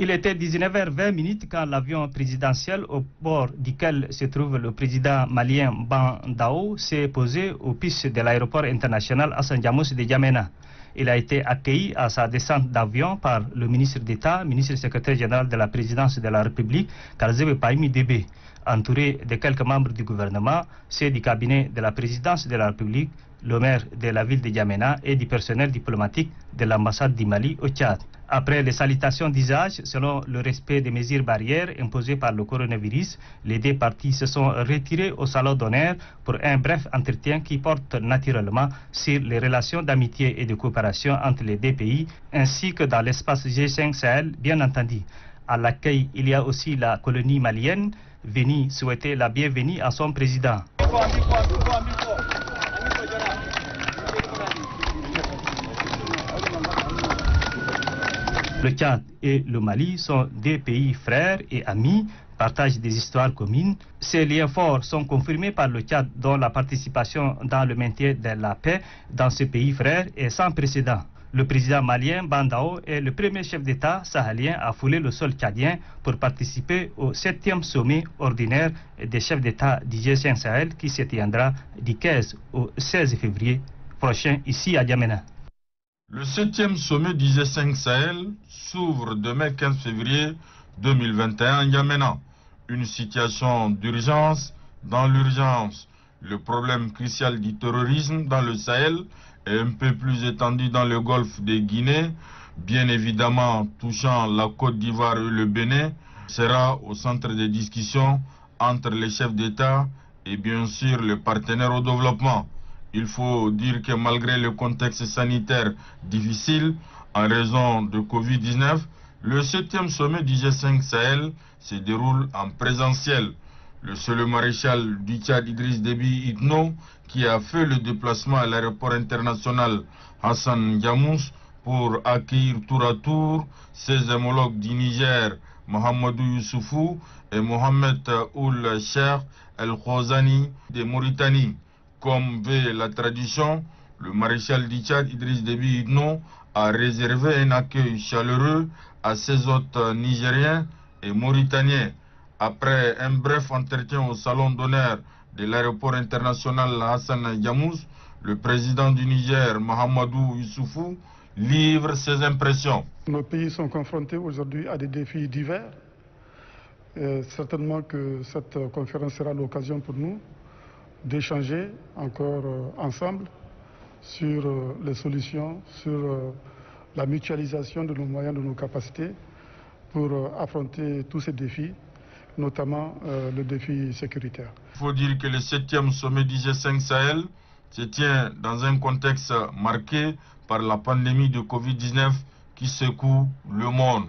Il était 19h20 quand l'avion présidentiel au bord duquel se trouve le président malien Ban Dao s'est posé aux pistes de l'aéroport international Hassan Diamous de N'Djamena. Il a été accueilli à sa descente d'avion par le ministre d'État, ministre secrétaire général de la présidence de la République, Karzebe Paimi Debe, entouré de quelques membres du gouvernement, ceux du cabinet de la présidence de la République, le maire de la ville de N'Djamena et du personnel diplomatique de l'ambassade du Mali au Tchad. Après les salutations d'usage, selon le respect des mesures barrières imposées par le coronavirus, les deux parties se sont retirées au salon d'honneur pour un bref entretien qui porte naturellement sur les relations d'amitié et de coopération entre les deux pays, ainsi que dans l'espace G5 Sahel, bien entendu. À l'accueil, il y a aussi la colonie malienne, venue souhaiter la bienvenue à son président. Le Tchad et le Mali sont deux pays frères et amis, partagent des histoires communes. Ces liens forts sont confirmés par le Tchad, dont la participation dans le maintien de la paix dans ce pays frère est sans précédent. Le président malien Ban Dao est le premier chef d'État sahélien à fouler le sol tchadien pour participer au 7e sommet ordinaire des chefs d'État du G5 Sahel qui se tiendra du 15 au 16 février prochain ici à N'Djamena. Le 7e sommet du G5 Sahel s'ouvre demain 15 février 2021 à N'Djamena. Une situation d'urgence dans l'urgence. Le problème crucial du terrorisme dans le Sahel est un peu plus étendu dans le golfe de Guinée, bien évidemment touchant la Côte d'Ivoire et le Bénin, sera au centre des discussions entre les chefs d'État et bien sûr les partenaires au développement. Il faut dire que malgré le contexte sanitaire difficile en raison de Covid-19, le 7e sommet du G5 Sahel se déroule en présentiel. Le seul maréchal du Tchad Idriss Déby Itno, qui a fait le déplacement à l'aéroport international Hassan Diamous pour accueillir tour à tour ses homologues du Niger, Mohamedou Youssoufou et Mohamed Ould Cheikh El Khozani de Mauritanie. Comme veut la tradition, le maréchal du Tchad Idriss Déby Itno a réservé un accueil chaleureux à ses hôtes nigériens et mauritaniens. Après un bref entretien au salon d'honneur de l'aéroport international Hassan Diamous, le président du Niger, Mohamedou Youssoufou, livre ses impressions. Nos pays sont confrontés aujourd'hui à des défis divers. Certainement que cette conférence sera l'occasion pour nous d'échanger encore ensemble sur les solutions, sur la mutualisation de nos moyens, de nos capacités pour affronter tous ces défis, notamment le défi sécuritaire. Il faut dire que le 7e sommet du G5 Sahel se tient dans un contexte marqué par la pandémie de Covid-19 qui secoue le monde.